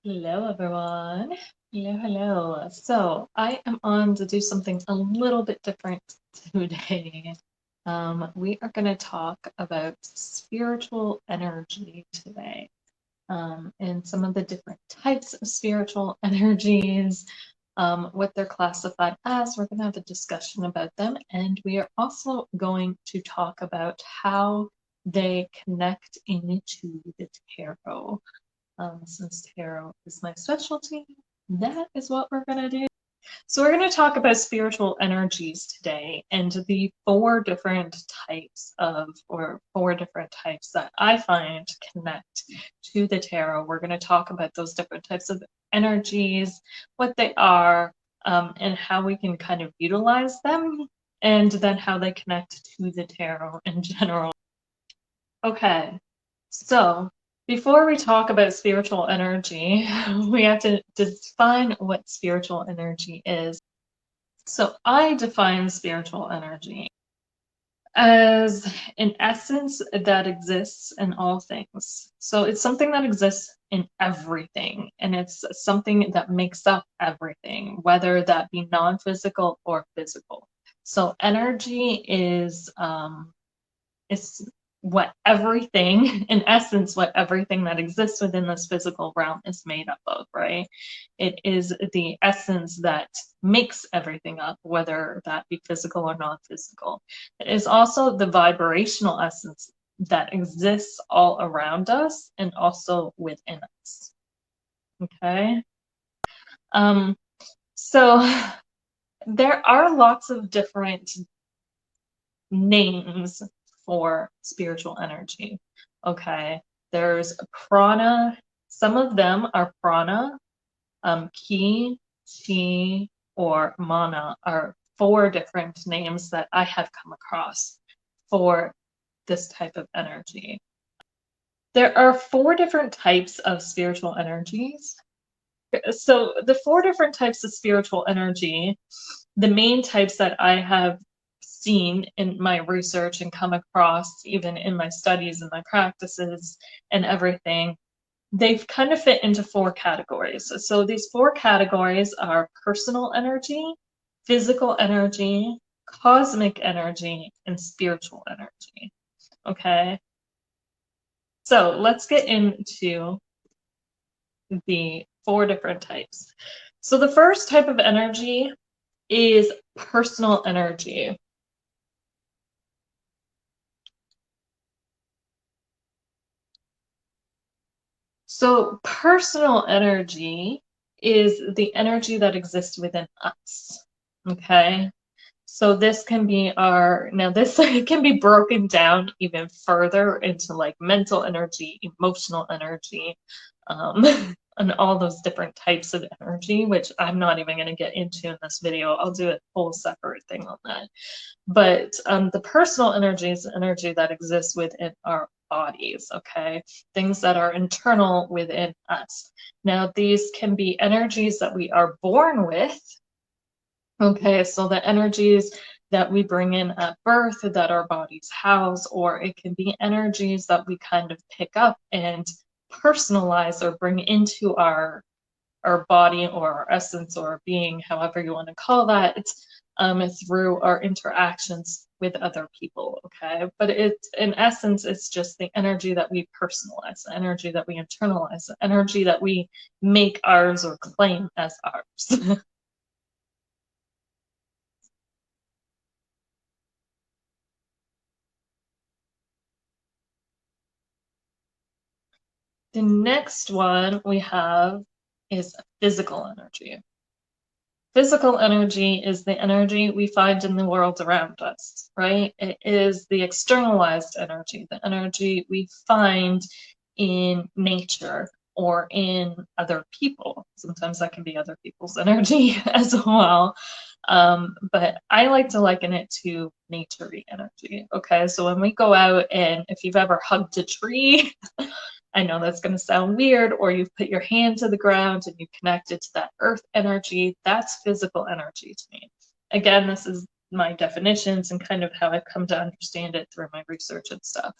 Hello, everyone. Hello. So I am on to do something a little bit different today. We are going to talk about spiritual energy today, and some of the different types of spiritual energies, what they're classified as. We're going to have a discussion about them, and we are also going to talk about how they connect into the tarot. Since tarot is my specialty, that is what we're going to do. So we're going to talk about spiritual energies today and the four different types that I find connect to the tarot. We're going to talk about those different types of energies, what they are, and how we can kind of utilize them, and then how they connect to the tarot in general. Okay, so before we talk about spiritual energy, we have to define what spiritual energy is. So I define spiritual energy as an essence that exists in all things. So it's something that exists in everything, and it's something that makes up everything, whether that be non-physical or physical. So energy is what everything, in essence, what everything that exists within this physical realm is made up of, right? It is the essence that makes everything up, whether that be physical or non-physical. It is also the vibrational essence that exists all around us and also within us. Okay? So there are lots of different names for spiritual energy. Okay, there's prana. Some of them are prana, ki, chi, or mana are four different names that I have come across for this type of energy. There are four different types of spiritual energies. So the four different types of spiritual energy, the main types that I have seen in my research and come across even in my studies and my practices and everything, they've kind of fit into four categories. So these four categories are personal energy, physical energy, cosmic energy, and spiritual energy. Okay, so let's get into the four different types. So the first type of energy is personal energy. So personal energy is the energy that exists within us. Okay. So this can be this can be broken down even further into like mental energy, emotional energy, and all those different types of energy, which I'm not even going to get into in this video. I'll do a whole separate thing on that. But the personal energy is the energy that exists within our bodies, okay? Things that are internal within us. Now, these can be energies that we are born with, okay? So the energies that we bring in at birth that our bodies house, or it can be energies that we kind of pick up and personalize or bring into our body or our essence or being, however you want to call that, through our interactions with other people, okay? But in essence, it's just the energy that we personalize, the energy that we internalize, the energy that we make ours or claim as ours. The next one we have is physical energy. Physical energy is the energy we find in the world around us, right? It is the externalized energy, the energy we find in nature or in other people. Sometimes that can be other people's energy as well. But I like to liken it to nature-y energy. Okay, so when we go out, and if you've ever hugged a tree, I know that's going to sound weird, or you've put your hand to the ground and you connected to that earth energy, that's physical energy to me. Again, this is my definitions and kind of how I've come to understand it through my research and stuff.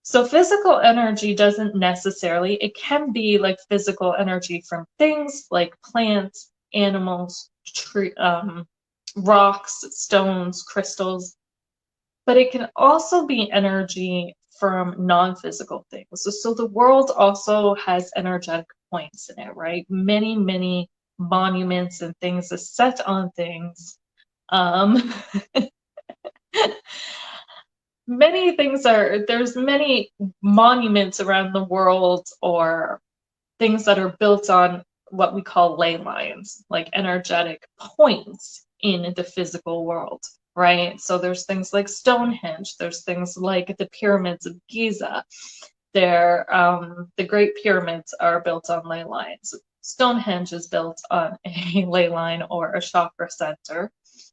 So physical energy doesn't necessarily, it can be like physical energy from things like plants, animals, rocks, stones, crystals, but it can also be energy from non-physical things. So the world also has energetic points in it, right? Many, many monuments and things are set on things. Um, many things there's many monuments around the world or things that are built on what we call ley lines, like energetic points in the physical world, right? So there's things like Stonehenge, there's things like the pyramids of Giza. The Great Pyramids are built on ley lines. Stonehenge is built on a ley line or a chakra center.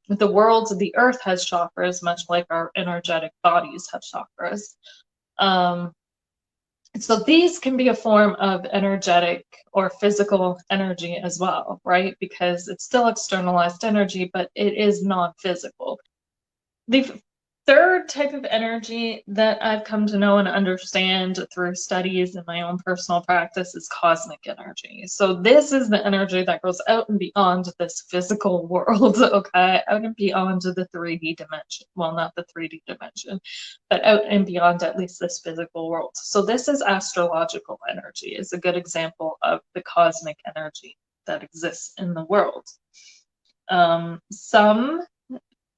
The world, the earth has chakras, much like our energetic bodies have chakras. So these can be a form of energetic or physical energy as well, right? Because it's still externalized energy, but it is non-physical. The third type of energy that I've come to know and understand through studies in my own personal practice is cosmic energy. So this is the energy that goes out and beyond this physical world, okay? Out and beyond the 3D dimension. Well, not the 3D dimension, but out and beyond at least this physical world. So this is astrological energy, is a good example of the cosmic energy that exists in the world. Some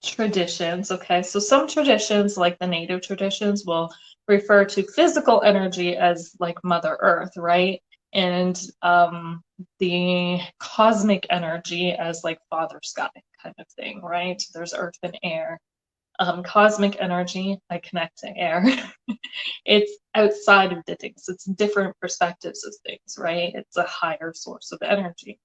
traditions, okay, so some traditions like the native traditions will refer to physical energy as like Mother Earth, right? And the cosmic energy as like Father Sky kind of thing, right? There's earth and air. Cosmic energy, I connect to air. It's outside of the things, it's different perspectives of things, right? It's a higher source of energy.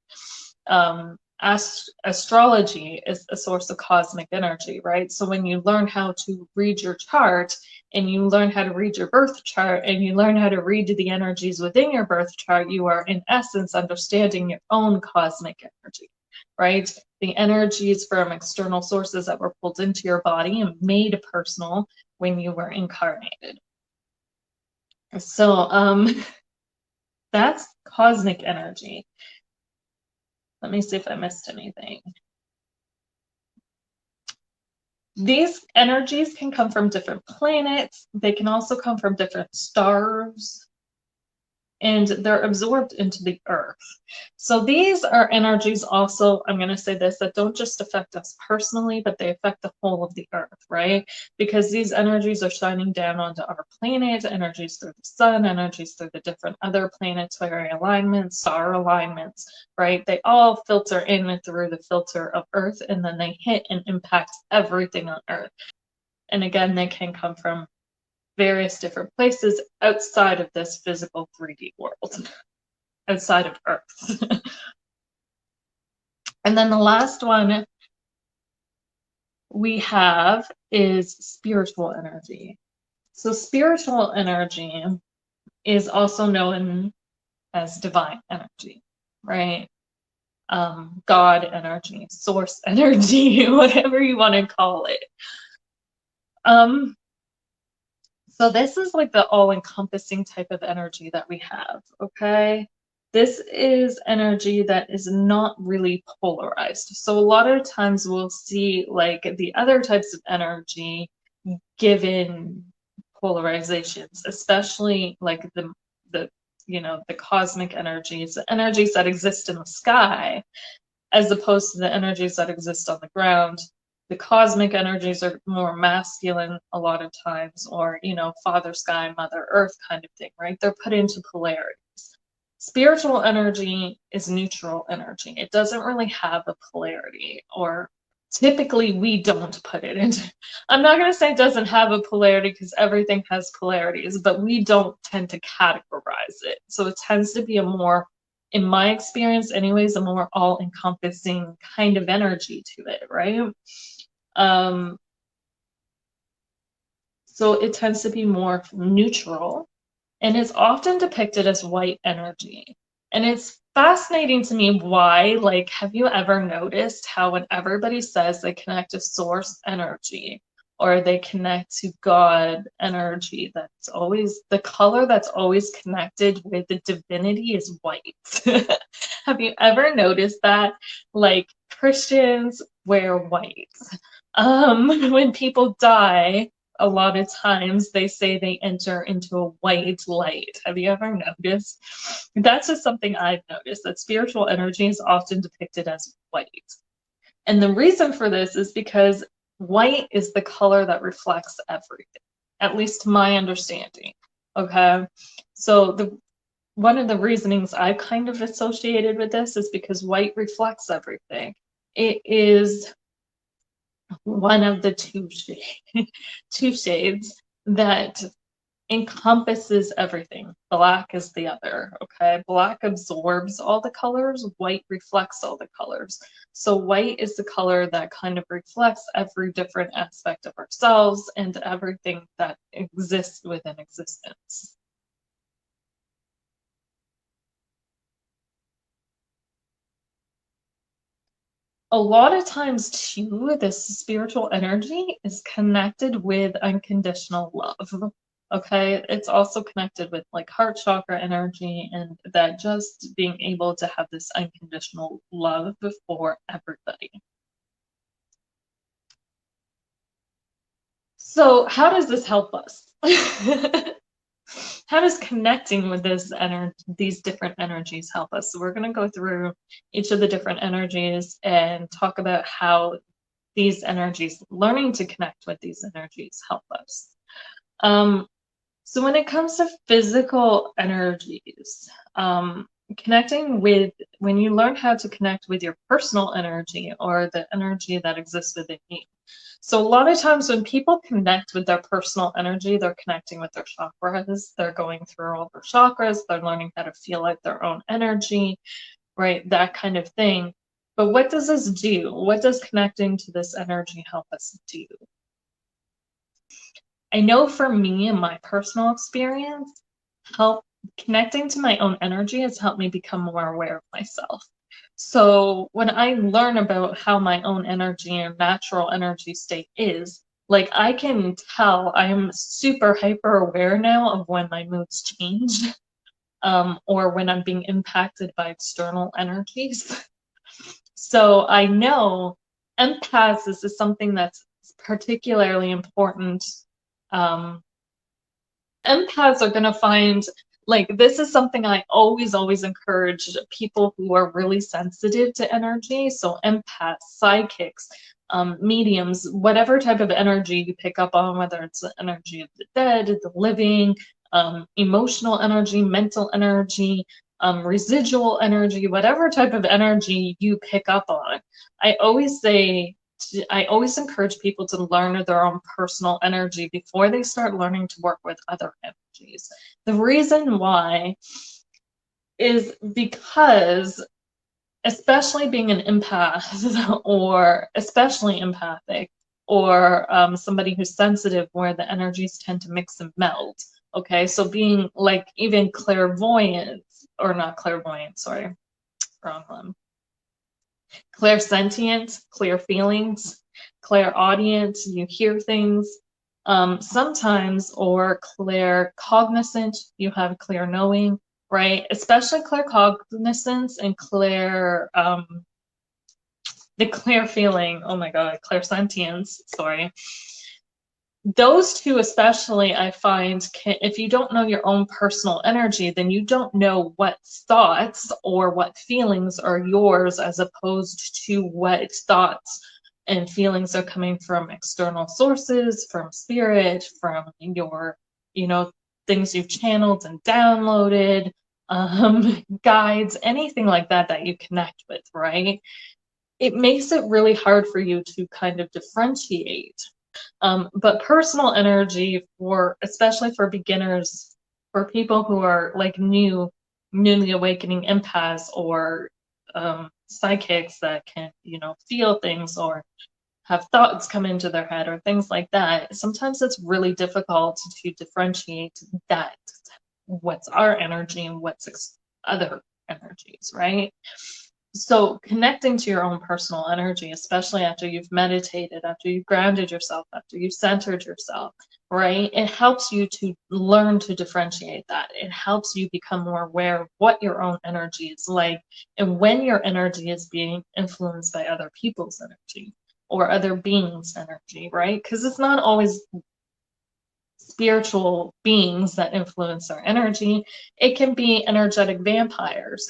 Astrology is a source of cosmic energy, right? So when you learn how to read your chart and you learn how to read your birth chart and you learn how to read the energies within your birth chart, you are in essence understanding your own cosmic energy, right? The energies from external sources that were pulled into your body and made personal when you were incarnated. So that's cosmic energy. Let me see if I missed anything. These energies can come from different planets. They can also come from different stars. And they're absorbed into the earth. So these are energies also, I'm going to say this, that don't just affect us personally, but they affect the whole of the earth, right? Because these energies are shining down onto our planet, energies through the sun, energies through the different other planetary alignments, star alignments, right? They all filter in through the filter of earth, and then they hit and impact everything on earth. And again, they can come from various different places outside of this physical 3D world, outside of Earth. And then the last one we have is spiritual energy. So spiritual energy is also known as divine energy, right? God energy, source energy, whatever you want to call it. So this is like the all-encompassing type of energy that we have, okay? This is energy that is not really polarized. So a lot of times we'll see like the other types of energy given polarizations, especially like the cosmic energies, the energies that exist in the sky, as opposed to the energies that exist on the ground. The cosmic energies are more masculine a lot of times, or, Father Sky, Mother Earth kind of thing, right? They're put into polarities. Spiritual energy is neutral energy. It doesn't really have a polarity, or typically we don't put it into. I'm not going to say it doesn't have a polarity because everything has polarities, but we don't tend to categorize it. So it tends to be a more, in my experience anyways, a more all-encompassing kind of energy to it, right? So it tends to be more neutral and is often depicted as white energy. And it's fascinating to me why, have you ever noticed how when everybody says they connect to source energy or they connect to God energy. That's always the color that's always connected with the divinity is white. Have you ever noticed that? Like Christians wear white. When people die, a lot of times they say they enter into a white light. Have you ever noticed? That's just something I've noticed, that spiritual energy is often depicted as white. And the reason for this is because white is the color that reflects everything, at least to my understanding. Okay, so one of the reasonings I kind of associated with this is because white reflects everything. It is one of the two shades that encompasses everything. Black is the other, okay? Black absorbs all the colors, white reflects all the colors. So white is the color that kind of reflects every different aspect of ourselves and everything that exists within existence. A lot of times too, this spiritual energy is connected with unconditional love. Okay, it's also connected with like heart chakra energy, and that just being able to have this unconditional love for everybody. So how does this help us? How does connecting with these different energies help us? So we're going to go through each of the different energies and talk about how these energies, learning to connect with these energies, help us. So when it comes to physical energies, when you learn how to connect with your personal energy or the energy that exists within you. So a lot of times when people connect with their personal energy, they're connecting with their chakras, they're going through all their chakras, they're learning how to feel out their own energy, right? That kind of thing. But what does this do? What does connecting to this energy help us do? I know for me, in my personal experience, connecting to my own energy has helped me become more aware of myself. So when I learn about how my own energy and natural energy state is, like I can tell I'm super hyper aware now of when my moods change, or when I'm being impacted by external energies. So I know empaths is something that's particularly important. Empaths are going to find, like, this is something I always encourage people who are really sensitive to energy. So empaths, psychics, mediums, whatever type of energy you pick up on, whether it's the energy of the dead, the living, emotional energy, mental energy, residual energy, whatever type of energy you pick up on. I always encourage people to learn their own personal energy before they start learning to work with other energies. The reason why is because, especially being an empath or especially empathic, or somebody who's sensitive where the energies tend to mix and melt. Okay, so being like even clairvoyant, or not clairvoyant, sorry, wrong one. Clairsentient, clear feelings, clairaudient, you hear things sometimes, or claircognizant, you have clear knowing, right? Especially claircognizance and the clear feeling, oh my god, clairsentience, sorry. Those two especially, I find, if you don't know your own personal energy, then you don't know what thoughts or what feelings are yours, as opposed to what thoughts and feelings are coming from external sources, from spirit, from your, things you've channeled and downloaded, guides, anything like that you connect with, right? It makes it really hard for you to kind of differentiate. But personal energy, especially for beginners, for people who are like newly awakening empaths, or psychics that can, feel things or have thoughts come into their head or things like that, sometimes it's really difficult to differentiate that, what's our energy and what's other energies, right? So connecting to your own personal energy, especially after you've meditated, after you've grounded yourself, after you've centered yourself, right? It helps you to learn to differentiate that. It helps you become more aware of what your own energy is like and when your energy is being influenced by other people's energy or other beings' energy, right? Because it's not always spiritual beings that influence our energy. It can be energetic vampires,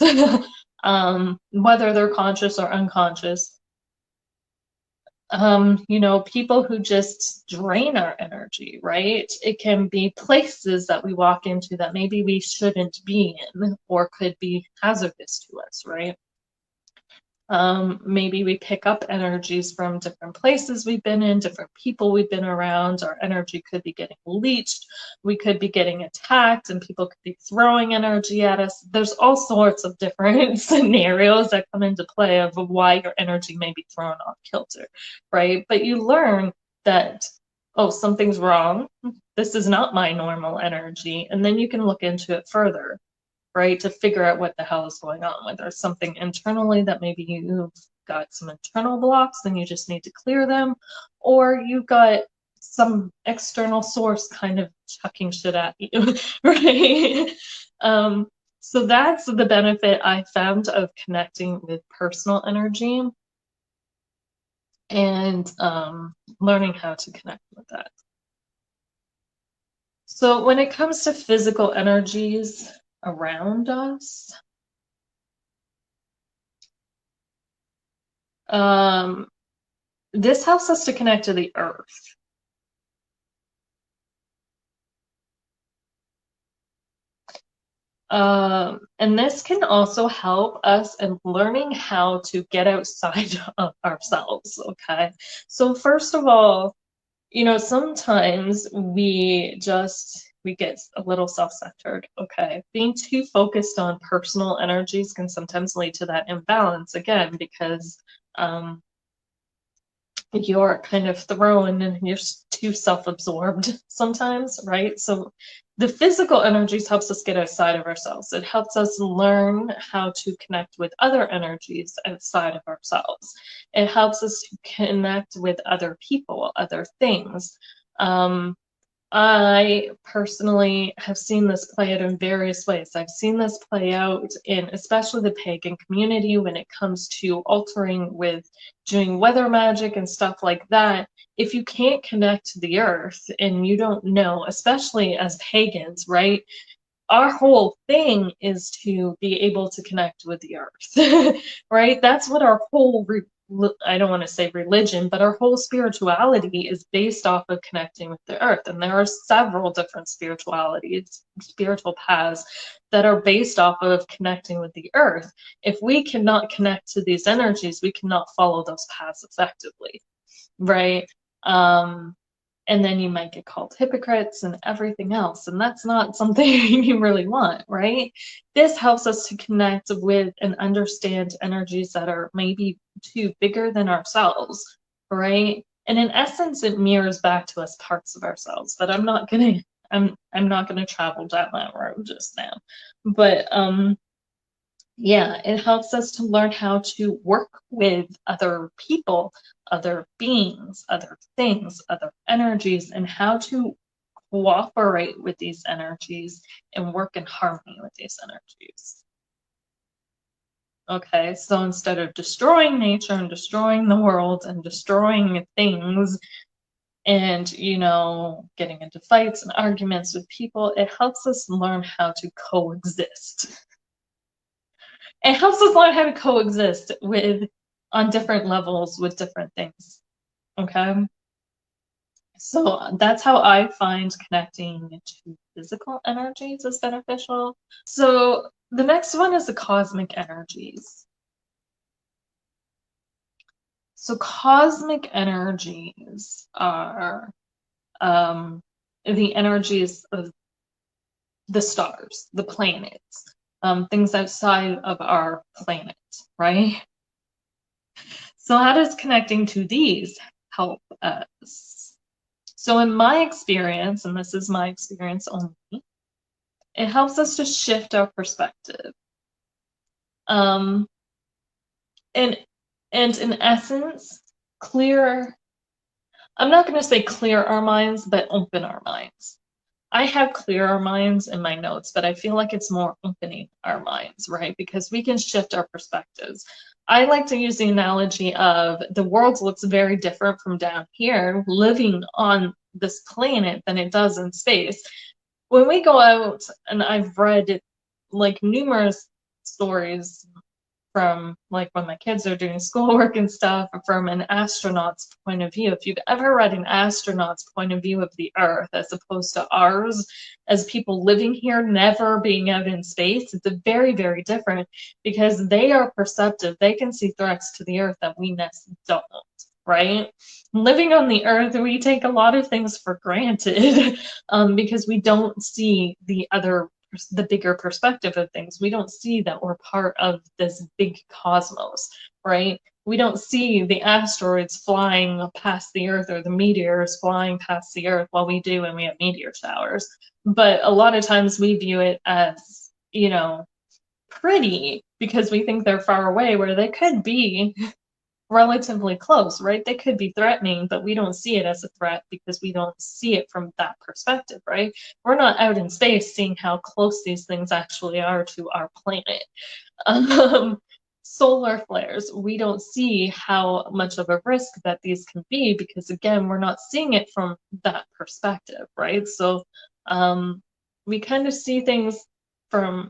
whether they're conscious or unconscious. People who just drain our energy, right? It can be places that we walk into that maybe we shouldn't be in or could be hazardous to us, right? Maybe we pick up energies from different places we've been in, different people we've been around. Our energy could be getting leached. We could be getting attacked, and people could be throwing energy at us. There's all sorts of different scenarios that come into play of why your energy may be thrown off kilter, right? But you learn that, oh, something's wrong. This is not my normal energy. And then you can look into it further, right? To figure out what the hell is going on, whether it's something internally that maybe you've got some internal blocks and you just need to clear them, or you've got some external source kind of chucking shit at you, right? So that's the benefit I found of connecting with personal energy and learning how to connect with that. So when it comes to physical energies around us, this helps us to connect to the earth. And this can also help us in learning how to get outside of ourselves, okay? So first of all, sometimes we get a little self-centered, okay? Being too focused on personal energies can sometimes lead to that imbalance again, because you're kind of thrown and you're too self-absorbed sometimes, right? So the physical energies helps us get outside of ourselves. It helps us learn how to connect with other energies outside of ourselves. It helps us to connect with other people, other things. I personally have seen this play out in various ways. I've seen this play out in especially the pagan community when it comes to altering with doing weather magic and stuff like that. If you can't connect to the earth and you don't know, especially as pagans, right? Our whole thing is to be able to connect with the earth, right? That's what our whole I don't want to say religion, but our whole spirituality is based off of connecting with the earth. And there are several different spiritualities, spiritual paths that are based off of connecting with the earth. If we cannot connect to these energies, we cannot follow those paths effectively, right? And then you might get called hypocrites and everything else. And that's not something you really want, right? This helps us to connect with and understand energies that are maybe too bigger than ourselves, right? And in essence, it mirrors back to us parts of ourselves. But I'm not gonna travel down that road just now. But yeah, it helps us to learn how to work with other people, other beings, other things, other energies, and how to cooperate with these energies and work in harmony with these energies. Okay, so instead of destroying nature and destroying the world and destroying things and, getting into fights and arguments with people, it helps us learn how to coexist. It helps us learn how to coexist on different levels with different things. Okay. So that's how I find connecting to physical energies is beneficial. So the next one is the cosmic energies. So cosmic energies are the energies of the stars, the planets, things outside of our planet, right? So how does connecting to these help us? So in my experience, and this is my experience only, it helps us to shift our perspective. and in essence, clear, I'm not going to say clear our minds, but open our minds. I have clear our minds in my notes, but I feel like it's more opening our minds, right? Because we can shift our perspectives. I like to use the analogy of the world looks very different from down here, living on this planet, than it does in space. When we go out, and I've read like numerous stories from like when my kids are doing schoolwork and stuff, from an astronaut's point of view. If you've ever read an astronaut's point of view of the Earth as opposed to ours as people living here, never being out in space, it's a very, very different, because they are perceptive. They can see threats to the Earth that we don't, right? Living on the Earth, we take a lot of things for granted because we don't see the bigger perspective of things. We don't see that we're part of this big cosmos, right? We don't see the asteroids flying past the Earth or the meteors flying past the Earth. Well, we do, and we have meteor showers. But a lot of times we view it as, pretty, because we think they're far away, where they could be relatively close, right? They could be threatening, but we don't see it as a threat because we don't see it from that perspective, right? We're not out in space seeing how close these things actually are to our planet. Solar flares, we don't see how much of a risk that these can be because, again, we're not seeing it from that perspective, right? So we kind of see things from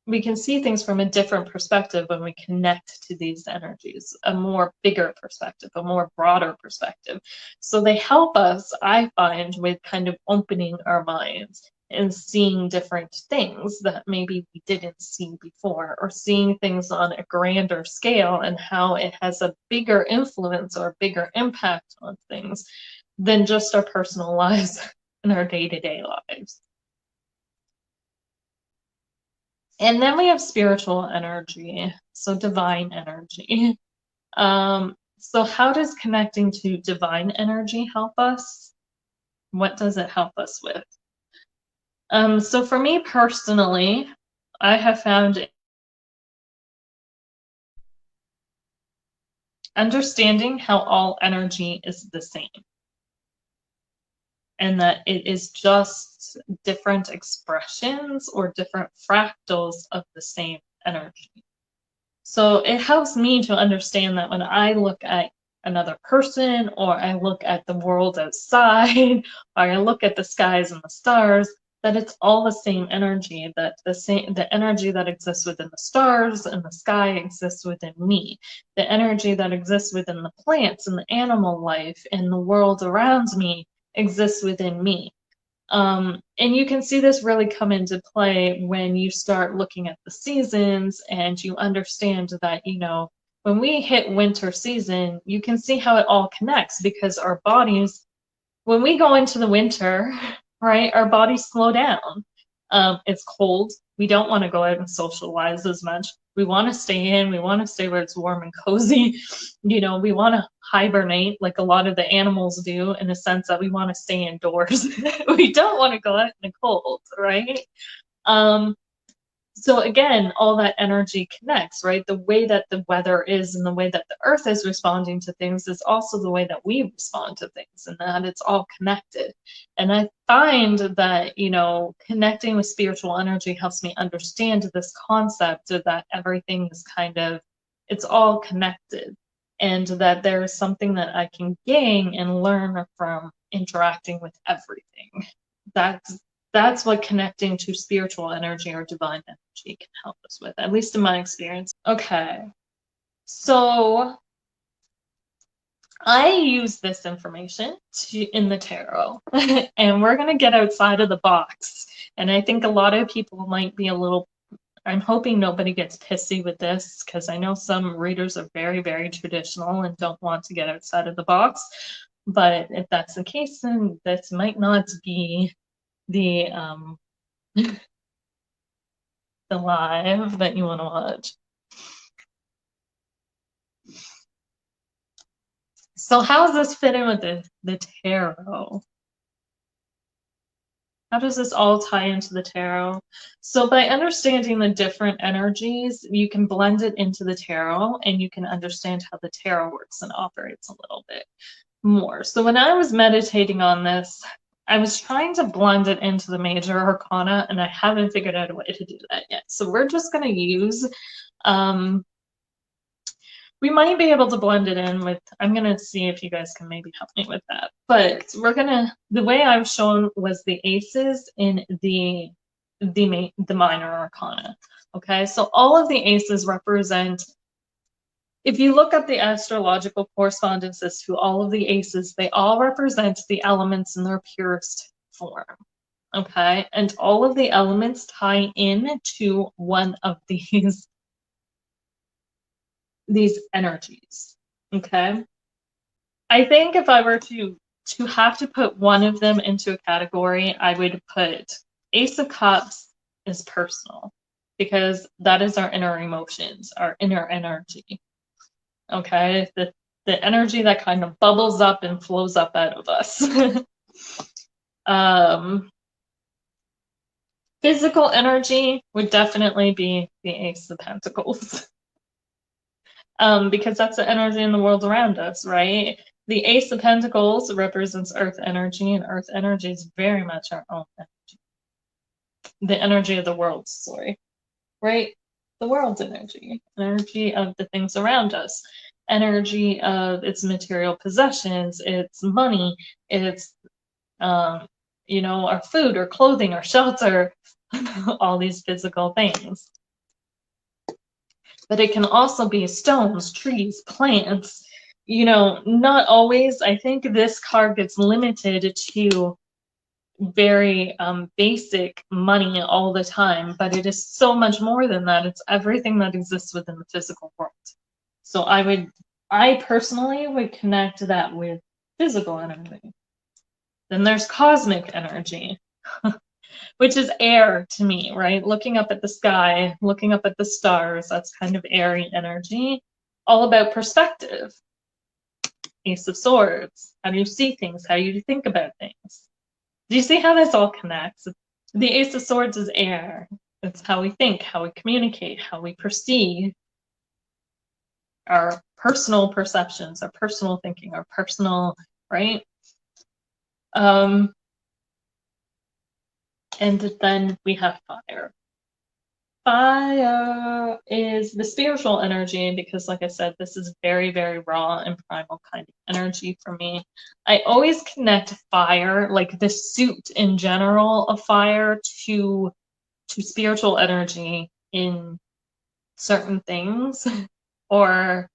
we can see things from a different perspective when we connect to these energies, a more bigger perspective, a more broader perspective. So they help us, I find, with kind of opening our minds and seeing different things that maybe we didn't see before, or seeing things on a grander scale and how it has a bigger influence or bigger impact on things than just our personal lives and our day-to-day lives. And then we have spiritual energy, so divine energy. So how does connecting to divine energy help us? What does it help us with? So for me personally, I have found understanding how all energy is the same, and that it is just different expressions or different fractals of the same energy. So it helps me to understand that when I look at another person, or I look at the world outside, or I look at the skies and the stars, that it's all the same energy, that the energy that exists within the stars and the sky exists within me. The energy that exists within the plants and the animal life and the world around me exists within me. And you can see this really come into play when you start looking at the seasons and you understand that, when we hit winter season, you can see how it all connects, because our bodies, when we go into the winter, right, our bodies slow down. It's cold. We don't want to go out and socialize as much. We want to stay in. We want to stay where it's warm and cozy. We want to hibernate like a lot of the animals do, in the sense that we want to stay indoors. We don't want to go out in the cold, right? So again, all that energy connects, right? The way that the weather is and the way that the earth is responding to things is also the way that we respond to things, and that it's all connected. And I find that, connecting with spiritual energy helps me understand this concept of that everything is it's all connected, and that there is something that I can gain and learn from interacting with everything. That's what connecting to spiritual energy or divine energy can help us with, at least in my experience. Okay, so I use this information in the tarot, and we're going to get outside of the box. And I think a lot of people might be I'm hoping nobody gets pissy with this, because I know some readers are very, very traditional and don't want to get outside of the box. But if that's the case, then this might not be the the live that you want to watch. So how does this fit in with the tarot? How does this all tie into the tarot? So by understanding the different energies, you can blend it into the tarot and you can understand how the tarot works and operates a little bit more. So when I was meditating on this, I was trying to blend it into the major arcana and I haven't figured out a way to do that yet. So we're just going to use, we might be able to blend it in with, I'm going to see if you guys can maybe help me with that. But we're going to, the way I was shown was the aces in the minor arcana. Okay, so all of the aces represent, if you look up the astrological correspondences to all of the aces, they all represent the elements in their purest form. Okay, and all of the elements tie in to one of these energies. Okay, I think if I were to have to put one of them into a category, I would put Ace of Cups is personal, because that is our inner emotions, our inner energy. Okay, the energy that kind of bubbles up and flows up out of us. Physical energy would definitely be the Ace of Pentacles. Because that's the energy in the world around us, right? The Ace of Pentacles represents Earth energy, and Earth energy is very much our own energy. The energy of the world, sorry. Right? The world's energy. Energy of the things around us. Energy of its material possessions, its money, its, you know, our food, our clothing, our shelter, all these physical things. But it can also be stones, trees, plants, you know, not always. I think this card gets limited to very basic money all the time, but it is so much more than that. It's everything that exists within the physical world. So I personally would connect that with physical energy. Then there's cosmic energy, which is air to me, right? Looking up at the sky, looking up at the stars, that's kind of airy energy. All about perspective. Ace of Swords. How do you see things? How do you think about things? Do you see how this all connects? The Ace of Swords is air. It's how we think, how we communicate, how we perceive. Our personal perceptions, our personal thinking, our personal, right? And then we have fire. Fire is the spiritual energy, because like I said, this is very, very raw and primal kind of energy for me. I always connect fire, like the suit in general of fire, to spiritual energy in certain things or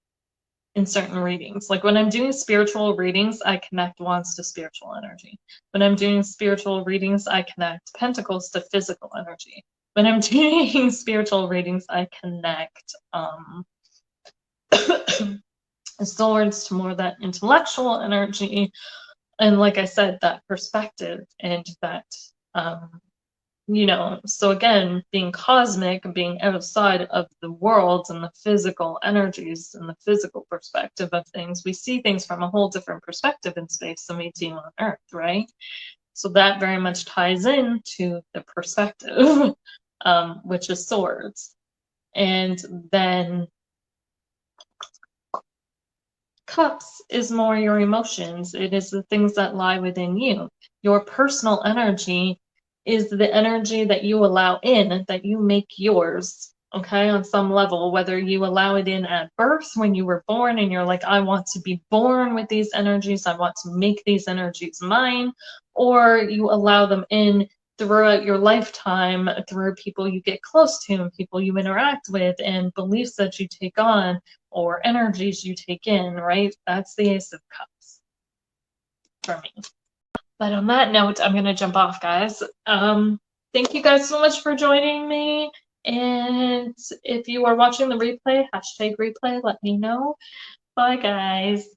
in certain readings. Like when I'm doing spiritual readings, I connect wands to spiritual energy. When I'm doing spiritual readings, I connect pentacles to physical energy. When I'm doing spiritual readings, I connect swords to more that intellectual energy. And like I said, that perspective and that, you know, so again, being cosmic, being outside of the world and the physical energies and the physical perspective of things, we see things from a whole different perspective in space than we do on Earth, right? So that very much ties into the perspective, which is swords. And then cups is more your emotions. It is the things that lie within you. Your personal energy is the energy that you allow in, that you make yours, okay, on some level, whether you allow it in at birth when you were born and you're like, I want to be born with these energies, I want to make these energies mine, or you allow them in throughout your lifetime through people you get close to and people you interact with and beliefs that you take on or energies you take in, right? That's the Ace of Cups for me. But on that note, I'm going to jump off, guys. Thank you guys so much for joining me. And if you are watching the replay, #replay, let me know. Bye, guys.